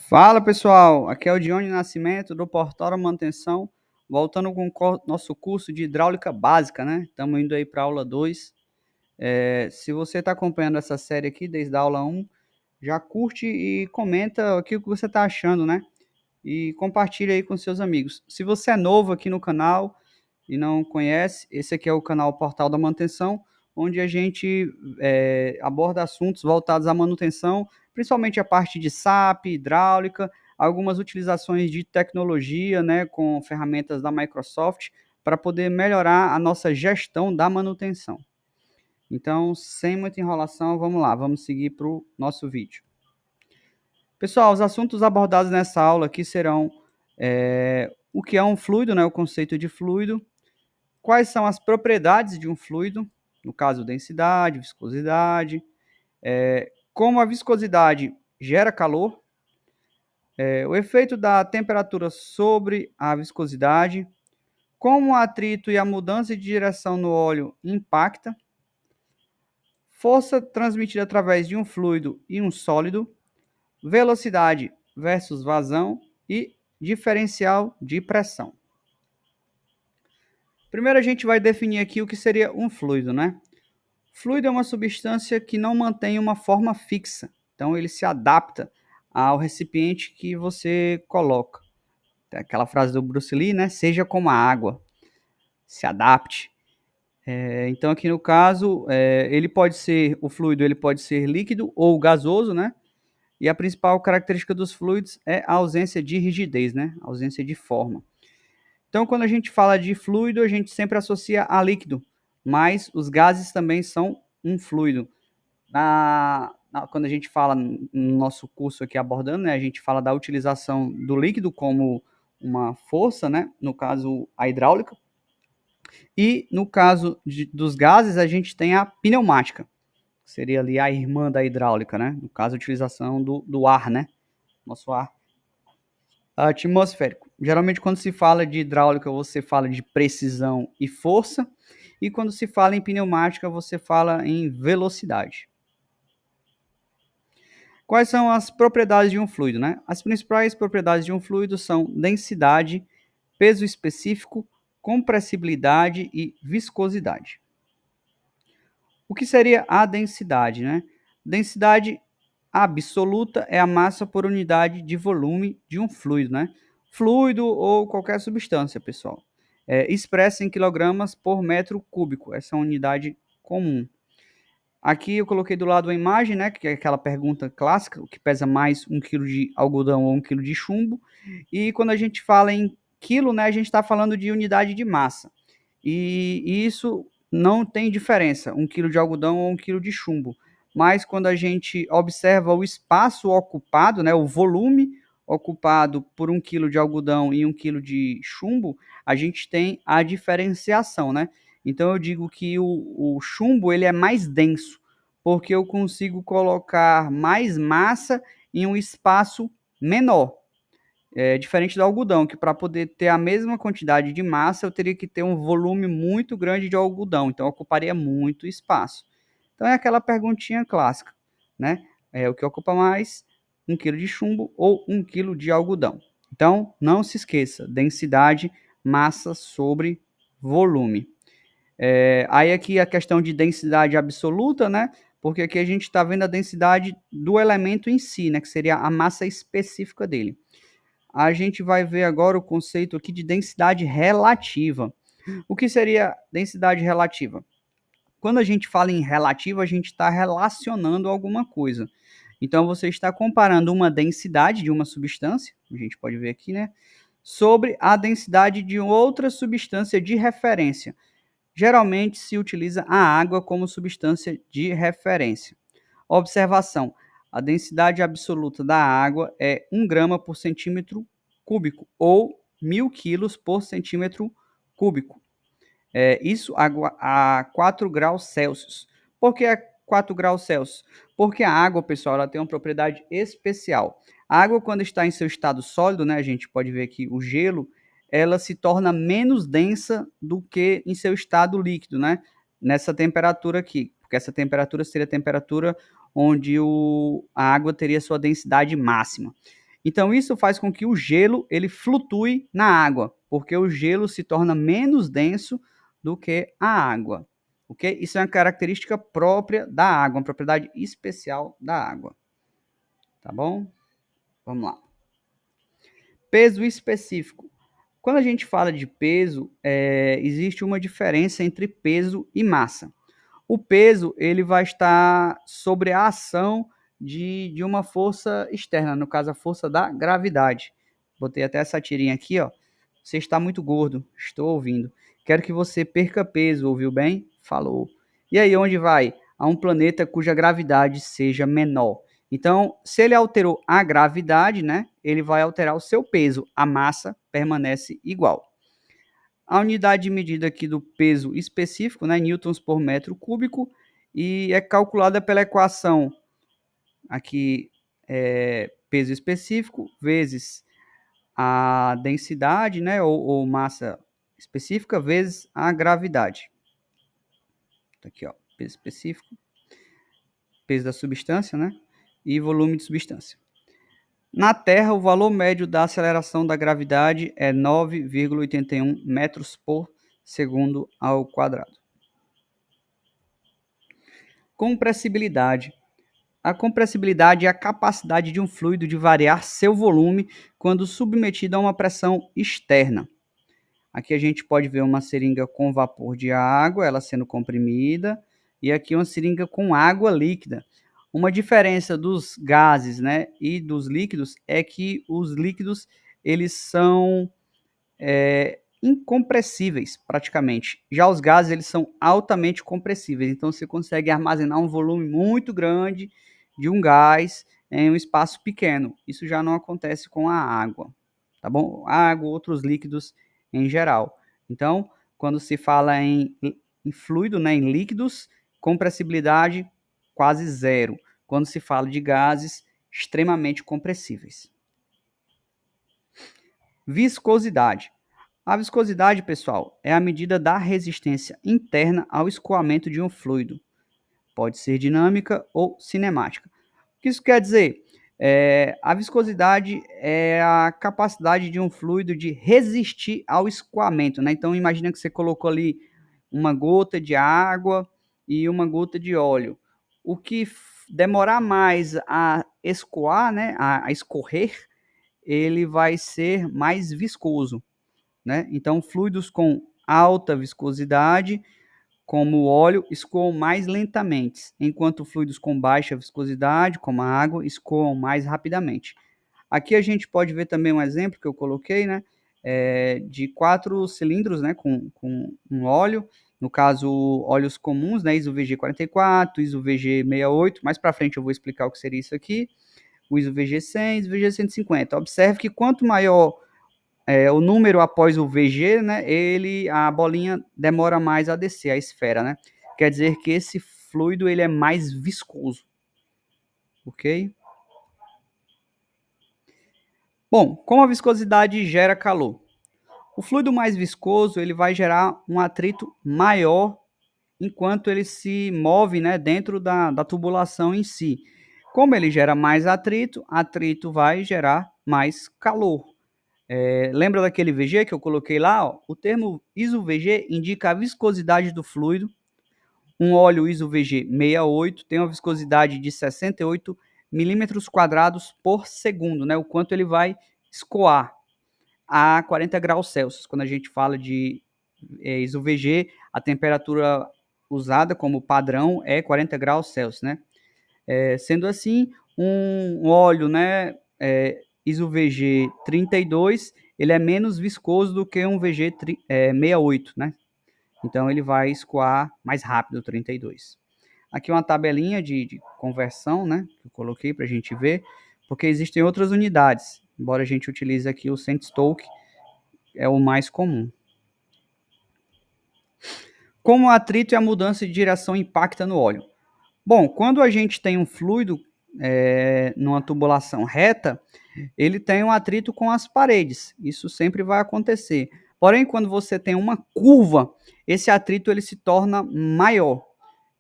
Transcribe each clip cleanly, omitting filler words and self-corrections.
Fala pessoal, aqui é o Dione Nascimento do Portal da Manutenção, voltando com o nosso curso de hidráulica básica, né? Estamos indo aí para a aula 2. Se você está acompanhando essa série aqui desde a aula 1, já curte e comenta o que você está achando, né? E compartilha aí com seus amigos. Se você é novo aqui no canal e não conhece, esse aqui é o canal Portal da Manutenção, onde a gente aborda assuntos voltados à manutenção, principalmente a parte de SAP, hidráulica, algumas utilizações de tecnologia, né, com ferramentas da Microsoft, para poder melhorar a nossa gestão da manutenção. Então, sem muita enrolação, vamos lá, vamos seguir para o nosso vídeo. Pessoal, os assuntos abordados nessa aula aqui serão o que é um fluido, né, o conceito de fluido, quais são as propriedades de um fluido, no caso densidade, viscosidade, como a viscosidade gera calor, o efeito da temperatura sobre a viscosidade, como o atrito e a mudança de direção no óleo impacta, força transmitida através de um fluido e um sólido, velocidade versus vazão e diferencial de pressão. Primeiro a gente vai definir aqui o que seria um fluido, né? Fluido é uma substância que não mantém uma forma fixa, então ele se adapta ao recipiente que você coloca. Tem aquela frase do Bruce Lee, né? Seja como a água, se adapte. Então aqui no caso, o fluido ele pode ser líquido ou gasoso, né? E a principal característica dos fluidos é a ausência de rigidez, né? A ausência de forma. Então, quando a gente fala de fluido, a gente sempre associa a líquido, mas os gases também são um fluido. Quando a gente fala no nosso curso aqui abordando, né, a gente fala da utilização do líquido como uma força, né, no caso a hidráulica, e no caso dos gases a gente tem a pneumática, que seria ali a irmã da hidráulica, né, no caso a utilização do ar, né, nosso ar atmosférico. Geralmente, quando se fala de hidráulica, você fala de precisão e força, e quando se fala em pneumática, você fala em velocidade. Quais são as propriedades de um fluido, né? As principais propriedades de um fluido são densidade, peso específico, compressibilidade e viscosidade. O que seria a densidade, né? Densidade absoluta é a massa por unidade de volume de um fluido, né? Fluido ou qualquer substância, pessoal. Expressa em quilogramas por metro cúbico, essa é a unidade comum. Aqui eu coloquei do lado a imagem, né, que é aquela pergunta clássica, o que pesa mais, 1 quilo de algodão ou 1 quilo de chumbo. E quando a gente fala em quilo, né, a gente está falando de unidade de massa. E isso não tem diferença, 1 quilo de algodão ou 1 quilo de chumbo. Mas quando a gente observa o espaço ocupado, né, o volume ocupado por 1 quilo de algodão e 1 quilo de chumbo, a gente tem a diferenciação, né? Então eu digo que o chumbo ele é mais denso, porque eu consigo colocar mais massa em um espaço menor. Diferente do algodão, que para poder ter a mesma quantidade de massa, eu teria que ter um volume muito grande de algodão, então ocuparia muito espaço. Então é aquela perguntinha clássica, né? O que ocupa mais, 1 quilo de chumbo ou 1 quilo de algodão. Então não se esqueça, densidade, massa sobre volume. Aí aqui a questão de densidade absoluta, né? Porque aqui a gente está vendo a densidade do elemento em si, né? Que seria a massa específica dele. A gente vai ver agora o conceito aqui de densidade relativa. O que seria densidade relativa? Quando a gente fala em relativa, a gente está relacionando alguma coisa. Então você está comparando uma densidade de uma substância, a gente pode ver aqui, né? Sobre a densidade de outra substância de referência. Geralmente se utiliza a água como substância de referência. Observação: a densidade absoluta da água é 1 grama por centímetro cúbico ou 1.000 quilos por centímetro cúbico. Isso a 4 graus Celsius. Por que a 4 graus Celsius? Porque a água, pessoal, ela tem uma propriedade especial. A água, quando está em seu estado sólido, né, a gente pode ver aqui o gelo, ela se torna menos densa do que em seu estado líquido, né? Nessa temperatura aqui, porque essa temperatura seria a temperatura onde a água teria sua densidade máxima. Então isso faz com que o gelo ele flutue na água, porque o gelo se torna menos denso do que a água, ok? Isso é uma característica própria da água, uma propriedade especial da água, tá bom? Vamos lá. Peso específico. Quando a gente fala de peso, existe uma diferença entre peso e massa. O peso ele vai estar sobre a ação de uma força externa, no caso a força da gravidade. Botei até essa tirinha aqui, ó. Você está muito gordo, estou ouvindo. Quero que você perca peso, ouviu bem? Falou. E aí, onde vai? A um planeta cuja gravidade seja menor. Então, se ele alterou a gravidade, né, ele vai alterar o seu peso. A massa permanece igual. A unidade de medida aqui do peso específico, né, newtons por metro cúbico, e é calculada pela equação aqui, peso específico vezes a densidade, né, ou massa específica vezes a gravidade. Tá aqui, ó, peso específico, peso da substância, né, e volume de substância. Na Terra, o valor médio da aceleração da gravidade é 9,81 metros por segundo ao quadrado. Compressibilidade. A compressibilidade é a capacidade de um fluido de variar seu volume quando submetido a uma pressão externa. Aqui a gente pode ver uma seringa com vapor de água, ela sendo comprimida, e aqui uma seringa com água líquida. Uma diferença dos gases, né, e dos líquidos é que os líquidos eles são incompressíveis praticamente. Já os gases eles são altamente compressíveis, então você consegue armazenar um volume muito grande de um gás em um espaço pequeno. Isso já não acontece com a água, tá bom? Água, outros líquidos em geral. Então, quando se fala em fluido, né, em líquidos, compressibilidade quase zero. Quando se fala de gases, extremamente compressíveis. Viscosidade. A viscosidade, pessoal, é a medida da resistência interna ao escoamento de um fluido. Pode ser dinâmica ou cinemática. O que isso quer dizer? A viscosidade é a capacidade de um fluido de resistir ao escoamento, né? Então, imagina que você colocou ali uma gota de água e uma gota de óleo. O que demorar mais a escoar, né, a escorrer, ele vai ser mais viscoso, né? Então, fluidos com alta viscosidade, como o óleo, escoam mais lentamente, enquanto fluidos com baixa viscosidade, como a água, escoam mais rapidamente. Aqui a gente pode ver também um exemplo que eu coloquei, né? De 4 cilindros, né? Com um óleo, no caso, óleos comuns, né? ISO VG44, ISO VG68. Mais para frente eu vou explicar o que seria isso aqui. O ISO VG100, ISO VG150. Observe que quanto maior o número após o VG, né, a bolinha demora mais a descer, a esfera, né? Quer dizer que esse fluido ele é mais viscoso, ok? Bom, como a viscosidade gera calor? O fluido mais viscoso ele vai gerar um atrito maior enquanto ele se move, né, dentro da tubulação em si. Como ele gera mais atrito, atrito vai gerar mais calor. Lembra daquele VG que eu coloquei lá? Ó? O termo ISO-VG indica a viscosidade do fluido. Um óleo ISO-VG68 tem uma viscosidade de 68 milímetros quadrados por segundo, né? O quanto ele vai escoar a 40 graus Celsius. Quando a gente fala de ISO-VG, a temperatura usada como padrão é 40 graus Celsius, né? Sendo assim, um óleo, né, ISO VG 32, ele é menos viscoso do que um VG 68, né? Então ele vai escoar mais rápido o 32. Aqui uma tabelinha de conversão, né, que eu coloquei para a gente ver, porque existem outras unidades, embora a gente utilize aqui o Cent-Stoke, é o mais comum. Como o atrito e a mudança de direção impacta no óleo? Bom, quando a gente tem um fluido numa tubulação reta, ele tem um atrito com as paredes. Isso sempre vai acontecer. Porém, quando você tem uma curva, esse atrito ele se torna maior.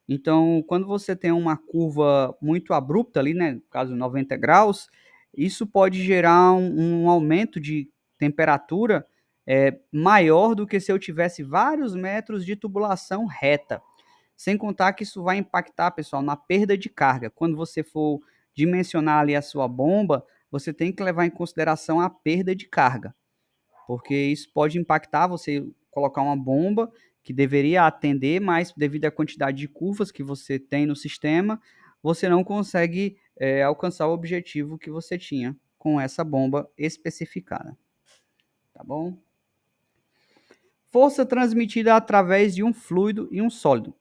Então, quando você tem uma curva muito abrupta ali, né, no caso 90 graus, isso pode gerar um aumento de temperatura maior do que se eu tivesse vários metros de tubulação reta. Sem contar que isso vai impactar, pessoal, na perda de carga. Quando você for dimensionar ali a sua bomba, você tem que levar em consideração a perda de carga, porque isso pode impactar você colocar uma bomba que deveria atender, mas devido à quantidade de curvas que você tem no sistema, você não consegue alcançar o objetivo que você tinha com essa bomba especificada. Tá bom? Força transmitida através de um fluido e um sólido.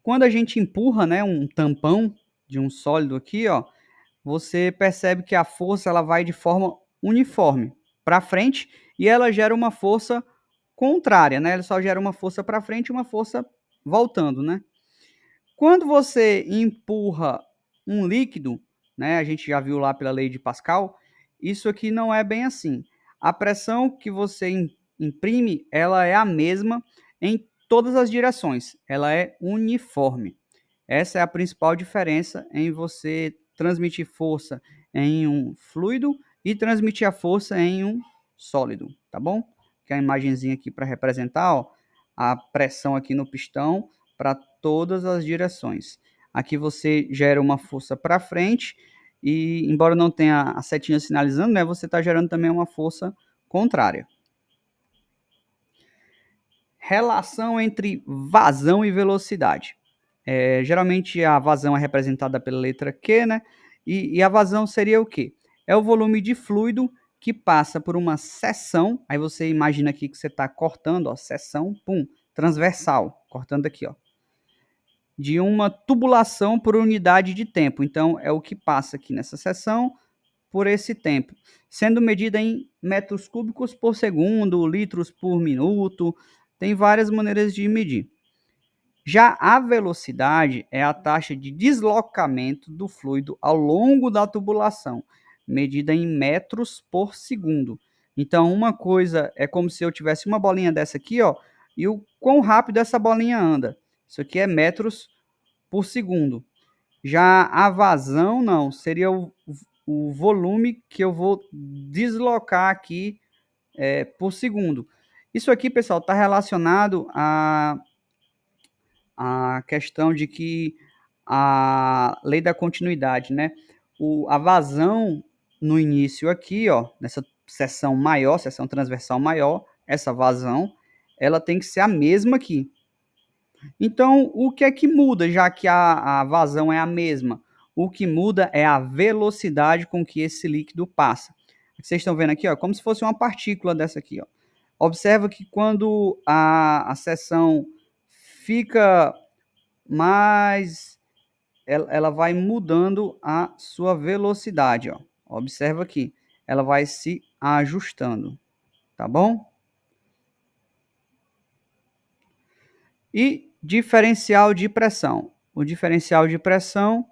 Quando a gente empurra, né, um tampão de um sólido aqui, ó, você percebe que a força ela vai de forma uniforme para frente e ela gera uma força contrária, né? Ela só gera uma força para frente e uma força voltando, né? Quando você empurra um líquido, né? A gente já viu lá pela lei de Pascal, isso aqui não é bem assim. A pressão que você imprime, ela é a mesma em todas as direções. Ela é uniforme. Essa é a principal diferença em você transmitir força em um fluido e transmitir a força em um sólido, tá bom? Que é a imagenzinha aqui para representar, ó, a pressão aqui no pistão para todas as direções. Aqui você gera uma força para frente e, embora não tenha a setinha sinalizando, né, você está gerando também uma força contrária. Relação entre vazão e velocidade. Geralmente a vazão é representada pela letra Q, né? E a vazão seria o quê? É o volume de fluido que passa por uma seção. Aí você imagina aqui que você está cortando, ó, seção, pum, transversal, cortando aqui, ó, de uma tubulação por unidade de tempo. Então é o que passa aqui nessa seção por esse tempo, sendo medida em metros cúbicos por segundo, litros por minuto. Tem várias maneiras de medir. Já a velocidade é a taxa de deslocamento do fluido ao longo da tubulação, medida em metros por segundo. Então, uma coisa é como se eu tivesse uma bolinha dessa aqui, ó, e o quão rápido essa bolinha anda. Isso aqui é metros por segundo. Já a vazão, não, seria o volume que eu vou deslocar aqui por segundo. Isso aqui, pessoal, está relacionado a questão de que a lei da continuidade, né? A vazão no início aqui, ó, nessa seção maior, seção transversal maior, essa vazão, ela tem que ser a mesma aqui. Então, o que é que muda, já que a vazão é a mesma? O que muda é a velocidade com que esse líquido passa. Vocês estão vendo aqui, ó, como se fosse uma partícula dessa aqui, ó. Observa que quando a seção fica mais, ela vai mudando a sua velocidade, ó. Observa aqui, ela vai se ajustando, tá bom? E diferencial de pressão. O diferencial de pressão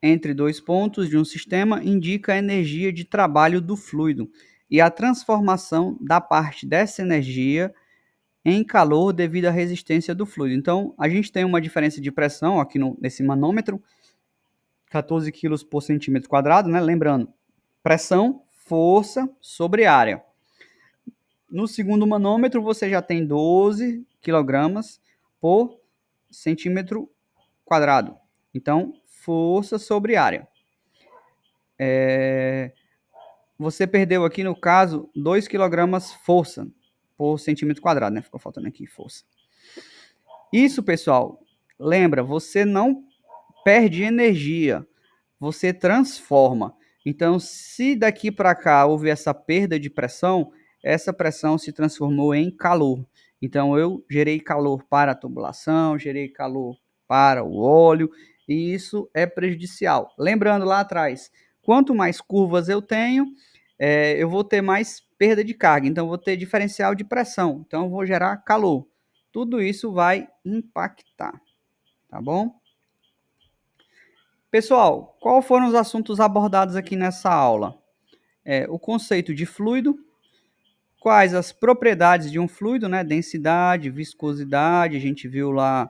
entre dois pontos de um sistema indica a energia de trabalho do fluido e a transformação da parte dessa energia em calor devido à resistência do fluido. Então, a gente tem uma diferença de pressão aqui nesse manômetro, 14 kg por centímetro quadrado, né? Lembrando, pressão, força sobre área. No segundo manômetro, você já tem 12 kg por centímetro quadrado. Então, força sobre área. Você perdeu aqui, no caso, 2 kg força por centímetro quadrado, né? Ficou faltando aqui força. Isso, pessoal, lembra, você não perde energia, você transforma. Então, se daqui para cá houve essa perda de pressão, essa pressão se transformou em calor. Então, eu gerei calor para a tubulação, gerei calor para o óleo, e isso é prejudicial. Lembrando lá atrás, quanto mais curvas eu tenho, eu vou ter mais perda de carga. Então, eu vou ter diferencial de pressão. Então, eu vou gerar calor. Tudo isso vai impactar, tá bom? Pessoal, quais foram os assuntos abordados aqui nessa aula? O conceito de fluido, quais as propriedades de um fluido, né? Densidade, viscosidade, a gente viu lá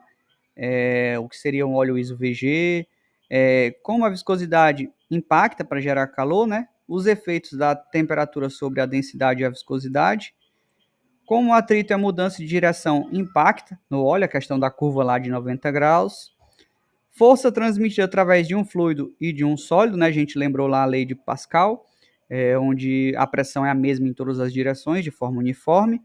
o que seria um óleo ISO-VG, como a viscosidade impacta para gerar calor, né? Os efeitos da temperatura sobre a densidade e a viscosidade, como o atrito e a mudança de direção impacta no óleo, a questão da curva lá de 90 graus, força transmitida através de um fluido e de um sólido, né? A gente lembrou lá a lei de Pascal, onde a pressão é a mesma em todas as direções, de forma uniforme.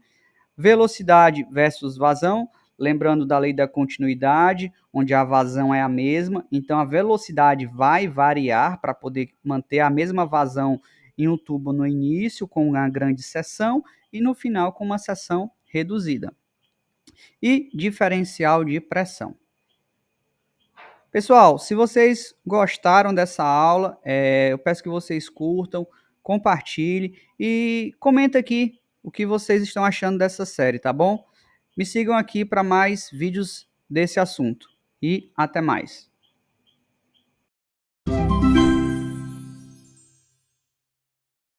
Velocidade versus vazão, lembrando da lei da continuidade, onde a vazão é a mesma, então a velocidade vai variar para poder manter a mesma vazão em um tubo no início, com uma grande seção, e no final com uma seção reduzida. E diferencial de pressão. Pessoal, se vocês gostaram dessa aula, eu peço que vocês curtam, compartilhem e comenta aqui o que vocês estão achando dessa série, tá bom? Me sigam aqui para mais vídeos desse assunto e até mais.